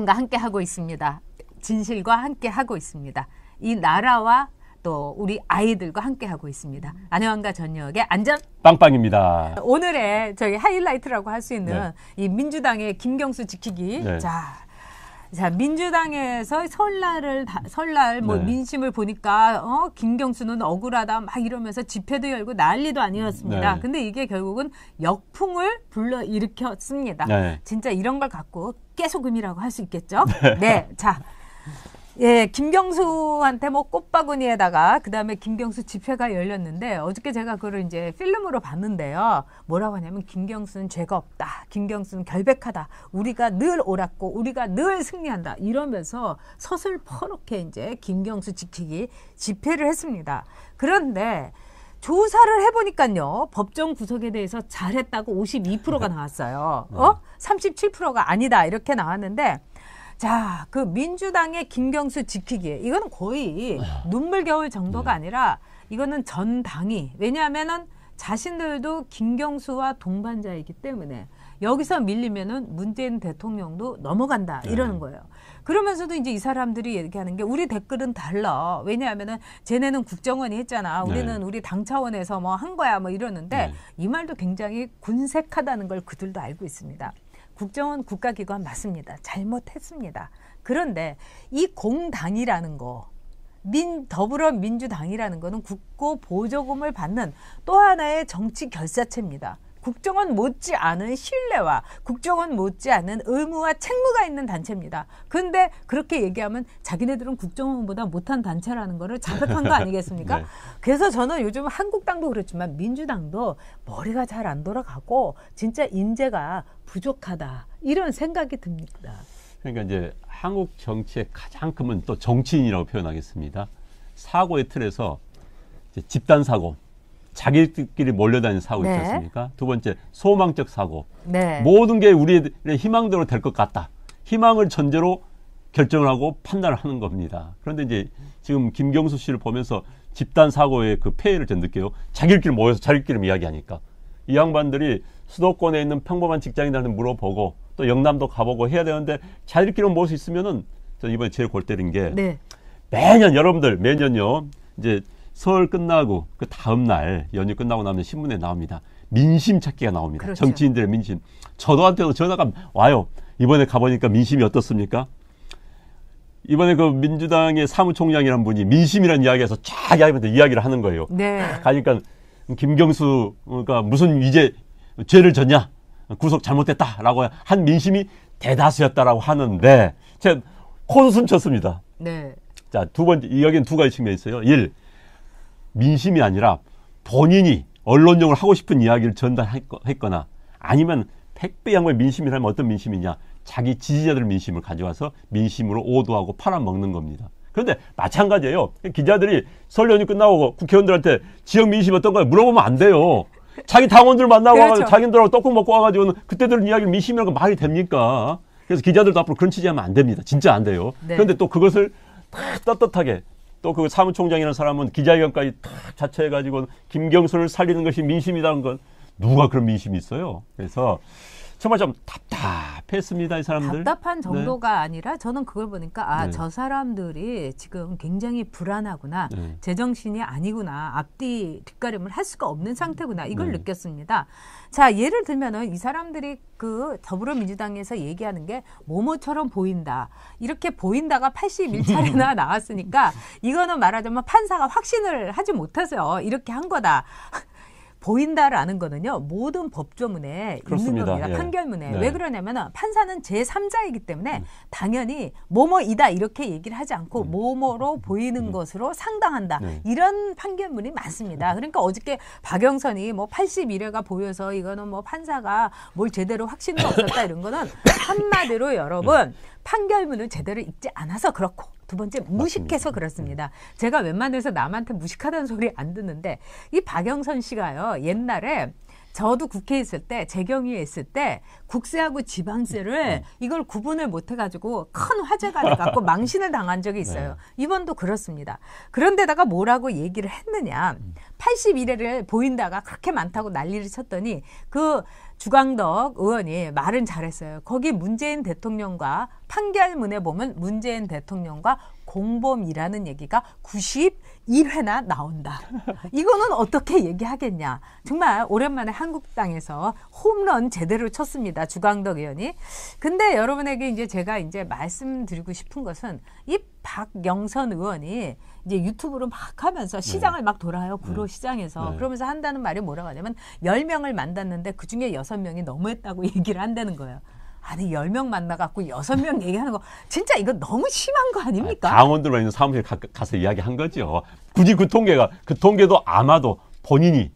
여러분과 함께 하고 있습니다. 진실과 함께 하고 있습니다. 이 나라와 또 우리 아이들과 함께 하고 있습니다. 안녕한가 전역의 안전 빵빵입니다. 오늘의 저희 하이라이트라고 할 수 있는 이 민주당의 김경수 지키기. 자, 민주당에서 설날 뭐 민심을 보니까 김경수는 억울하다 막 이러면서 집회도 열고 난리도 아니었습니다. 근데 이게 결국은 역풍을 불러일으켰습니다. 진짜 이런 걸 갖고 깨소금이라고 할 수 있겠죠? 네. 자. 예, 김경수한테 뭐 꽃바구니에다가 그다음에 김경수 집회가 열렸는데 어저께 제가 그걸 이제 필름으로 봤는데요. 뭐라고 하냐면 김경수는 죄가 없다. 김경수는 결백하다. 우리가 늘 옳았고 우리가 늘 승리한다. 이러면서 서슬퍼렇게 이제 김경수 지키기 집회를 했습니다. 그런데 조사를 해보니까요. 법정 구속에 대해서 잘했다고 52%가 나왔어요. 37%가 아니다. 이렇게 나왔는데 자, 그 민주당의 김경수 지키기 이거는 거의 눈물겨울 정도가 아니라 이거는 전 당이 왜냐하면은 자신들도 김경수와 동반자이기 때문에 여기서 밀리면은 문재인 대통령도 넘어간다 이러는 거예요. 그러면서도 이제 이 사람들이 얘기하는 게 우리 댓글은 달라. 왜냐하면은 쟤네는 국정원이 했잖아. 우리는 우리 당 차원에서 뭐 한 거야 뭐 이러는데 이 말도 굉장히 군색하다는 걸 그들도 알고 있습니다. 국정원 국가기관 맞습니다. 잘못했습니다. 그런데 이 공당이라는 거, 더불어민주당이라는 거는 국고 보조금을 받는 또 하나의 정치 결사체입니다. 국정원 못지않은 신뢰와 국정원 못지않은 의무와 책무가 있는 단체입니다. 그런데 그렇게 얘기하면 자기네들은 국정원보다 못한 단체라는 거를 자백한 거 아니겠습니까? 그래서 저는 요즘 한국당도 그렇지만 민주당도 머리가 잘 안 돌아가고 진짜 인재가 부족하다 이런 생각이 듭니다. 그러니까 이제 한국 정치의 가장 큰 또 정치인이라고 표현하겠습니다. 사고의 틀에서 이제 집단 사고, 자기들끼리 몰려다니는 사고 있지 않습니까? 두 번째 소망적 사고. 모든 게 우리의 희망대로 될 것 같다. 희망을 전제로 결정을 하고 판단을 하는 겁니다. 그런데 이제 지금 김경수 씨를 보면서 집단 사고의 그 폐해를 전 느껴요. 자기들끼리 모여서 자기들끼리 이야기하니까. 이 양반들이 수도권에 있는 평범한 직장인들한테 물어보고 또 영남도 가보고 해야 되는데 자기들끼리 모을 수 있으면은 저 이번에 제일 골 때린 게 매년 여러분들 매년요 이제 설 끝나고 그 다음 날 연휴 끝나고 나면 신문에 나옵니다. 민심 찾기가 나옵니다. 그렇죠. 정치인들의 민심. 저도한테도 전화가 와요. 이번에 가보니까 민심이 어떻습니까? 이번에 그 민주당의 사무총장이라는 분이 민심이라는 이야기에서 쫙 이야기를 하는 거예요. 가니까 김경수가 무슨 이제 죄를 졌냐? 구속 잘못됐다라고 한 민심이 대다수였다라고 하는데 제가 코웃음 쳤습니다. 자, 두 번째 여기는 두 가지 측면이 있어요. 1. 민심이 아니라 본인이 언론용을 하고 싶은 이야기를 전달했거나 아니면 100배 양의 민심이라면 어떤 민심이냐. 자기 지지자들 민심을 가져와서 민심으로 오도하고 팔아먹는 겁니다. 그런데 마찬가지예요. 기자들이 설 연휴 끝나고 국회의원들한테 지역 민심 어떤가 물어보면 안 돼요. 자기 당원들 만나고 와가지고 자기들하고 떡국 먹고 와가지고는 그때들 이야기를 민심이라고 말이 됩니까? 그래서 기자들도 앞으로 그런 취재하면 안 됩니다. 진짜 안 돼요. 그런데 또 그것을 떳떳하게 또 그 사무총장이라는 사람은 기자회견까지 다 자처해가지고 김경수를 살리는 것이 민심이라는 건 누가 그런 민심이 있어요. 그래서 정말 좀 답답했습니다. 이 사람들. 답답한 정도가 아니라 저는 그걸 보니까 저 사람들이 지금 굉장히 불안하구나. 제정신이 아니구나. 앞뒤 뒷가림을 할 수가 없는 상태구나. 이걸 느꼈습니다. 자, 예를 들면은 이 사람들이 그 더불어민주당에서 얘기하는 게 모모처럼 보인다. 이렇게 보인다가 81차례나 나왔으니까 이거는 말하자면 판사가 확신을 하지 못해서 이렇게 한 거다. 보인다라는 거는요 모든 법조문에 있는 겁니다. 판결문에. 왜 그러냐면 판사는 제3자이기 때문에 당연히 뭐뭐이다 이렇게 얘기를 하지 않고 뭐뭐로 보이는 것으로 상당한다. 이런 판결문이 많습니다. 그러니까 어저께 박영선이 뭐 81회가 보여서 이거는 뭐 판사가 뭘 제대로 확신이 없었다 이런 거는 한마디로 여러분 판결문을 제대로 읽지 않아서 그렇고 두 번째 무식해서 그렇습니다. 제가 웬만해서 남한테 무식하다는 소리 안 듣는데 이 박영선 씨가요 옛날에 저도 국회에 있을 때, 재경위에 있을 때 국세하고 지방세를 이걸 구분을 못 해가지고 큰 화제가 돼갖고 망신을 당한 적이 있어요. 네. 이번도 그렇습니다. 그런데다가 뭐라고 얘기를 했느냐. 81회를 보인다가 그렇게 많다고 난리를 쳤더니 그 주광덕 의원이 말은 잘했어요. 거기 문재인 대통령과 판결문에 보면 문재인 대통령과 공범이라는 얘기가 91회나 나온다. 이거는 어떻게 얘기하겠냐. 정말 오랜만에 한국당에서 홈런 제대로 쳤습니다. 주광덕 의원이. 근데 여러분에게 이제 제가 이제 말씀드리고 싶은 것은 이 박영선 의원이 이제 유튜브로 막 하면서 시장을 막 돌아요. 구로 시장에서. 그러면서 한다는 말이 뭐라고 하냐면 10명을 만났는데 그중에 6명이 너무했다고 얘기를 한다는 거예요. 아니 10명 만나갖고 6명 얘기하는 거 진짜 이거 너무 심한 거 아닙니까? 당원들만 있는 사무실 가서 이야기한 거죠. 굳이 그 통계도 아마도 본인이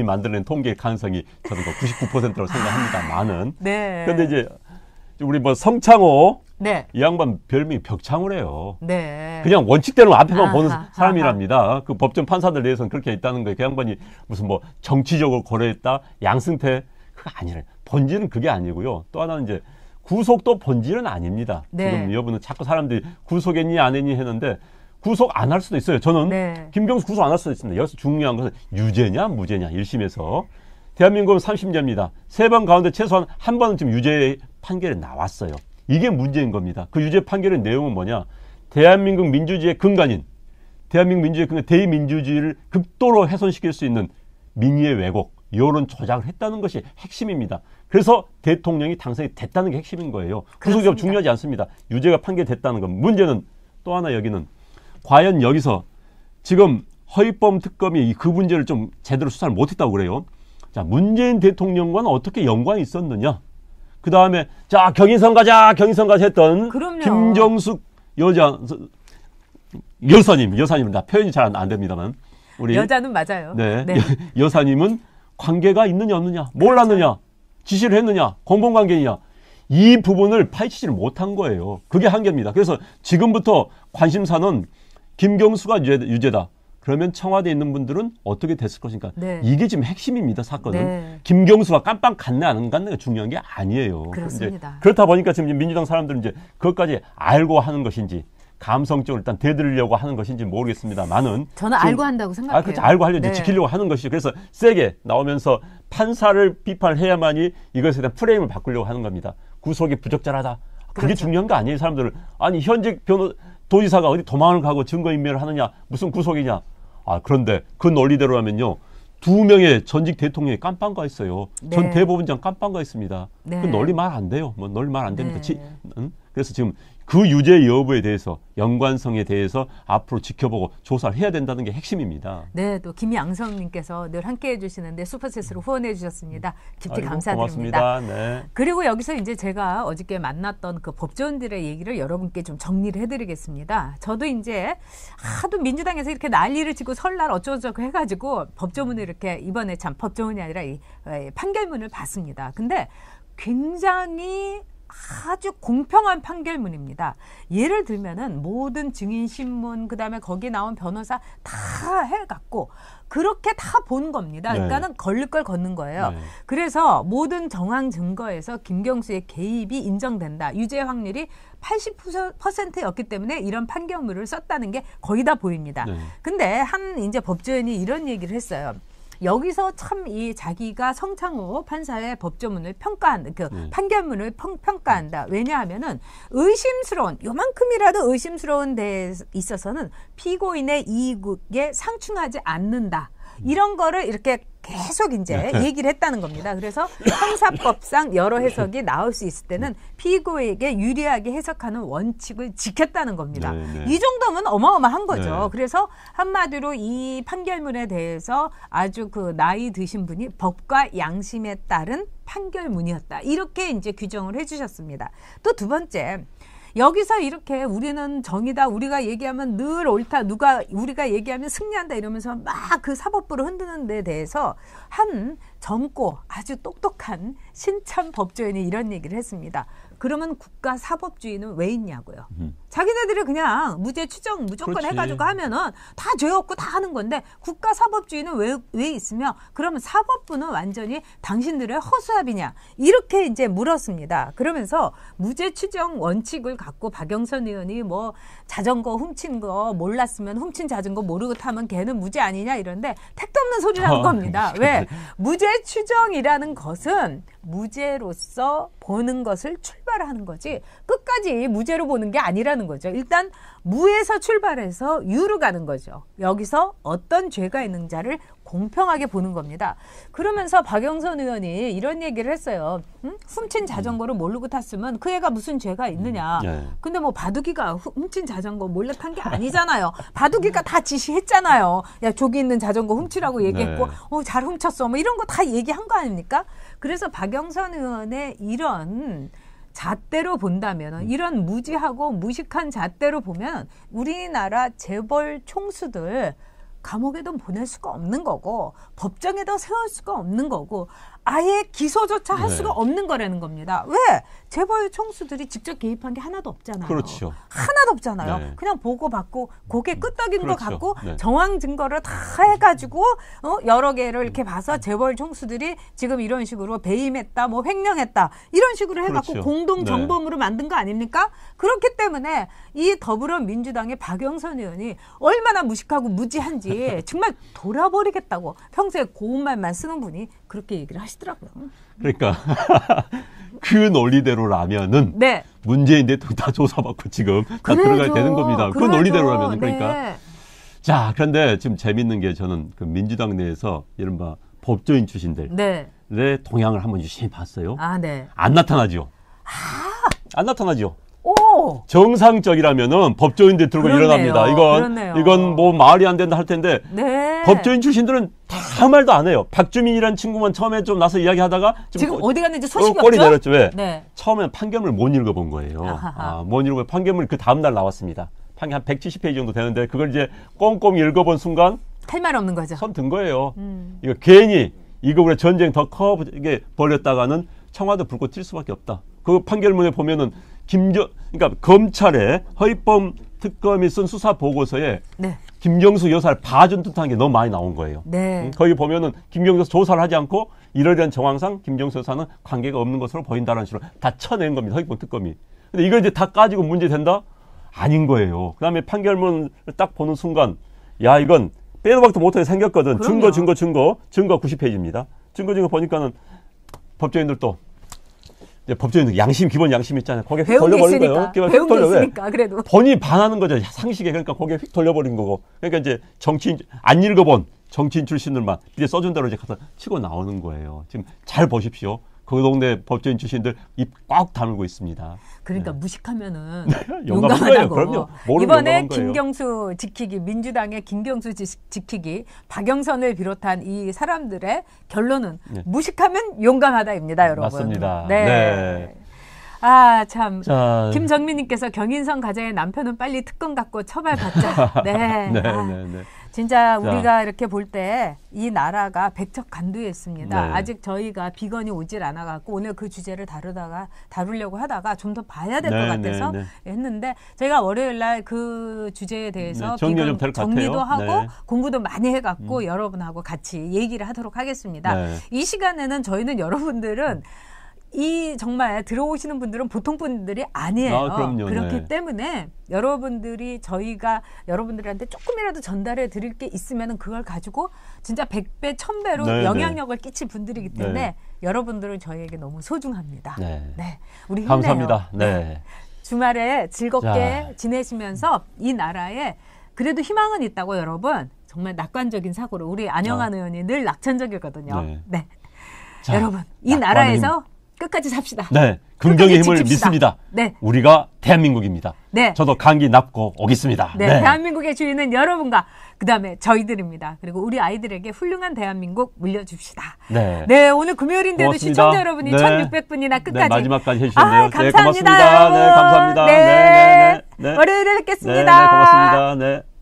만들어낸 통계의 가능성이 저는 99%라고 생각합니다만은. 네. 근데 이제 우리 뭐 성창호 네. 이 양반 별명이 벽창호래요. 네. 그냥 원칙대로 앞에만 보는 사람이랍니다. 그 법정 판사들 내에서는 그렇게 있다는 거예요. 그 양반이 무슨 뭐 정치적으로 고려했다, 양승태 그거 아니래. 본질은 그게 아니고요. 또 하나는 이제 구속도 본질은 아닙니다. 네. 지금 여러분은 자꾸 사람들이 구속했니 안 했니 했는데 구속 안 할 수도 있어요. 저는 네. 김경수 구속 안 할 수도 있습니다. 여기서 중요한 것은 유죄냐 무죄냐 1심에서. 대한민국은 30년입니다. 3번 가운데 최소한 한 번은 지금 유죄 판결이 나왔어요. 이게 문제인 겁니다. 그 유죄 판결의 내용은 뭐냐. 대한민국 민주주의의 근간인 대의민주주의를 극도로 훼손시킬 수 있는 민의의 왜곡, 여론 조작을 했다는 것이 핵심입니다. 그래서 대통령이 당선이 됐다는 게 핵심인 거예요. 구속이 중요하지 않습니다. 유죄가 판결됐다는 건. 문제는 또 하나 여기는 과연 여기서 지금 허위범 특검이 그 문제를 좀 제대로 수사를 못했다고 그래요. 자, 문재인 대통령과는 어떻게 연관이 있었느냐. 그 다음에 자 경인선 가자 했던 그럼요. 김정숙 여사님입니다. 표현이 잘 안 됩니다만 우리 여자는 맞아요. 네, 네. 여사님은 관계가 있느냐 없느냐 몰랐느냐 그렇죠. 지시를 했느냐 공범관계냐 이 부분을 파헤치지를 못한 거예요. 그게 한계입니다. 그래서 지금부터 관심사는 김경수가 유죄다. 그러면 청와대에 있는 분들은 어떻게 됐을 것인가. 네. 이게 지금 핵심입니다. 사건은. 네. 김경수가 깜빵 갔네 안 갔네가 중요한 게 아니에요. 그렇습니다. 그렇다 보니까 지금 민주당 사람들은 이제 그것까지 알고 하는 것인지 감성적으로 일단 대들으려고 하는 것인지 모르겠습니다만은 저는 알고 한다고 생각해요. 그렇죠. 알고 하려고 네. 지키려고 하는 것이죠. 그래서 세게 나오면서 판사를 비판해야만이 이것에 대한 프레임을 바꾸려고 하는 겁니다. 구속이 부적절하다. 그게 그렇죠. 중요한 거 아니에요. 사람들은. 아니 현직 도지사가 어디 도망을 가고 증거인멸을 하느냐 무슨 구속이냐. 그런데 그 논리대로라면요. 2명의 전직 대통령이 깜빵 가 있어요. 네. 전 대법원장 깜빵 가 있습니다. 네. 그 논리 말 안 돼요. 뭐 논리 말 안 됩니다. 네. 그래서 지금 그 유죄 여부에 대해서 연관성에 대해서 앞으로 지켜보고 조사를 해야 된다는 게 핵심입니다. 네, 또 김양성님께서 늘 함께해 주시는데 슈퍼챗으로 후원해 주셨습니다. 깊이 감사드립니다. 고맙습니다. 네. 그리고 여기서 이제 제가 어저께 만났던 그 법조인들의 얘기를 여러분께 좀 정리를 해드리겠습니다. 저도 이제 하도 민주당에서 이렇게 난리를 치고 설날 어쩌고저쩌고 해가지고 법조문을 이렇게 이번에 참 법조문이 아니라 이 판결문을 봤습니다. 근데 굉장히 아주 공평한 판결문입니다. 예를 들면은 모든 증인신문 그다음에 거기 나온 변호사 다 해갖고 그렇게 다 본 겁니다. 그러니까는 걸릴 걸 걷는 거예요. 네. 그래서 모든 정황 증거에서 김경수의 개입이 인정된다. 유죄 확률이 80%였기 때문에 이런 판결문을 썼다는 게 거의 다 보입니다. 네. 근데 한 이제 법조인이 이런 얘기를 했어요. 여기서 참 이 자기가 성창호 판사의 법조문을 평가한 판결문을 평가한다. 왜냐하면은 의심스러운 요만큼이라도 의심스러운 데에 있어서는 피고인의 이익에 상충하지 않는다. 이런 거를 이렇게 계속 이제 얘기를 했다는 겁니다. 그래서 형사법상 여러 해석이 나올 수 있을 때는 피고에게 유리하게 해석하는 원칙을 지켰다는 겁니다. 네. 이 정도면 어마어마한 거죠. 네. 그래서 한마디로 이 판결문에 대해서 아주 그 나이 드신 분이 법과 양심에 따른 판결문이었다. 이렇게 이제 규정을 해주셨습니다. 또 두 번째. 여기서 이렇게 우리는 정의다, 우리가 얘기하면 늘 옳다, 우리가 얘기하면 승리한다 이러면서 막 그 사법부를 흔드는 데 대해서 한 젊고 아주 똑똑한 신참 법조인이 이런 얘기를 했습니다. 그러면 국가 사법주의는 왜 있냐고요. 자기네들이 그냥 무죄 추정 무조건 그렇지. 해가지고 하면은 다 죄 없고 다 하는 건데 국가사법주의는 왜 있으며 그러면 사법부는 완전히 당신들의 허수아비냐 이렇게 이제 물었습니다. 그러면서 무죄 추정 원칙을 갖고 박영선 의원이 뭐 자전거 훔친 거 몰랐으면 훔친 자전거 모르고 타면 걔는 무죄 아니냐 이런데 택도 없는 소리를 한 겁니다. 왜? 무죄 추정이라는 것은 무죄로서 보는 것을 출발하는 거지 끝까지 무죄로 보는 게 아니라는 거죠. 일단 무에서 출발해서 유로 가는 거죠. 여기서 어떤 죄가 있는지를 공평하게 보는 겁니다. 그러면서 박영선 의원이 이런 얘기를 했어요. 훔친 자전거를 모르고 탔으면 그 애가 무슨 죄가 있느냐. 근데 뭐 바둑이가 훔친 자전거 몰래 탄 게 아니잖아요. 바둑이가 다 지시했잖아요. 야 저기 있는 자전거 훔치라고 얘기했고 잘 훔쳤어. 뭐 이런 거 다 얘기한 거 아닙니까? 그래서 박영선 의원의 이런 잣대로 본다면 이런 무지하고 무식한 잣대로 보면 우리나라 재벌 총수들 감옥에도 보낼 수가 없는 거고 법정에도 세울 수가 없는 거고 아예 기소조차 할 수가 없는 거라는 겁니다. 왜? 재벌 총수들이 직접 개입한 게 하나도 없잖아요. 그렇죠. 하나도 없잖아요. 그냥 보고받고 고개 끄덕이는 거 갖고 정황 증거를 다 해가지고 여러 개를 이렇게 봐서 재벌 총수들이 지금 이런 식으로 배임했다, 뭐 횡령했다 이런 식으로 해갖고 공동 정범으로 만든 거 아닙니까? 그렇기 때문에 이 더불어민주당의 박영선 의원이 얼마나 무식하고 무지한지 정말 돌아버리겠다고 평소에 고운 말만 쓰는 분이 그렇게 얘기를 하시더라고요. 그러니까 그 논리대로라면은 문재인 대통령 다 조사받고 지금 다 들어가야 되는 겁니다. 그 논리대로라면 그러니까. 자, 그런데 지금 재밌는 게 저는 그 민주당 내에서 이른바 법조인 출신들의 동향을 한번 유심히 봤어요. 안 나타나죠. 안 나타나죠. 정상적이라면은 법조인들 들고 일어납니다. 이건 뭐 말이 안 된다 할 텐데 법조인 출신들은 다 말도 안 해요. 박주민이라는 친구만 처음에 좀 나서 이야기하다가 지금 어디 갔는지 소식이 꼬리 없죠? 내렸죠. 왜? 처음에는 판결문을 못 읽어본 거예요. 못 읽어본 판결문이 그 다음 날 나왔습니다. 판결 한 170페이지 정도 되는데 그걸 이제 꼼꼼히 읽어본 순간 할 말 없는 거죠. 손 든 거예요. 이거 괜히 이거 우리 전쟁 더 커게 벌였다가는 청와대 불꽃 튈 수밖에 없다. 그 판결문에 보면은 그러니까 검찰의 허위범 특검이 쓴 수사 보고서에 김경수 여사를 봐준 듯한 게 너무 많이 나온 거예요. 거기 보면은 김경수 여사 조사를 하지 않고 이러한 정황상 김경수 여사는 관계가 없는 것으로 보인다는 식으로 다 쳐낸 겁니다. 허위범 특검이. 근데 이걸 이제 다 까지고 문제 된다? 아닌 거예요. 그다음에 판결문을 딱 보는 순간 야 이건 빼도 박도 못하게 생겼거든. 그럼요. 증거 90페이지입니다. 증거 보니까는 법조인들도 법조인들 기본 양심 있잖아요. 거기에 휙 돌려버린 거예요. 배운 게 있으니까 그래도. 본인이 반하는 거죠. 상식에. 그러니까 거기에 휙 돌려버린 거고. 그러니까 이제 정치인, 안 읽어본 정치인 출신들만 이제 써준 대로 이제 가서 치고 나오는 거예요. 지금 잘 보십시오. 그 동네 법조인 출신들 입 꽉 다물고 있습니다. 그러니까 무식하면은 용감하다고. 그럼요. 이번에 김경수 지키기, 민주당의 김경수 지키기, 박영선을 비롯한 이 사람들의 결론은 무식하면 용감하다입니다, 여러분. 맞습니다. 아, 참. 김정민님께서 경인선 가장의 남편은 빨리 특검 갖고 처벌받자. 진짜 우리가 이렇게 볼 때 이 나라가 백척간두에 있습니다. 아직 저희가 비건이 오질 않아갖고 오늘 그 주제를 다루려고 하다가 좀 더 봐야 될 것 같아서 했는데 저희가 월요일 날 그 주제에 대해서 비건 정리도 하고 공부도 많이 해갖고 여러분하고 같이 얘기를 하도록 하겠습니다. 이 시간에는 저희는 여러분들은 이 정말 들어오시는 분들은 보통 분들이 아니에요. 그럼요. 그렇기 때문에 여러분들이 저희가 여러분들한테 조금이라도 전달해 드릴 게 있으면 그걸 가지고 진짜 100배, 1000배로 영향력을 끼칠 분들이기 때문에 여러분들은 저희에게 너무 소중합니다. 우리 힘내요. 감사합니다. 주말에 즐겁게 지내시면서 이 나라에 그래도 희망은 있다고 여러분. 정말 낙관적인 사고로 우리 안영환 의원이 늘 낙천적이거든요. 여러분 이 나라에서 끝까지 삽시다. 긍정의 힘을 믿습니다. 우리가 대한민국입니다. 저도 감기 납고 오겠습니다. 대한민국의 주인은 여러분과 그다음에 저희들입니다. 그리고 우리 아이들에게 훌륭한 대한민국 물려줍시다. 오늘 금요일인데도 고맙습니다. 시청자 여러분이 1600분이나 끝까지 마지막까지 해주셨네요. 감사합니다. 고맙습니다. 감사합니다. 월요일에 뵙겠습니다. 고맙습니다.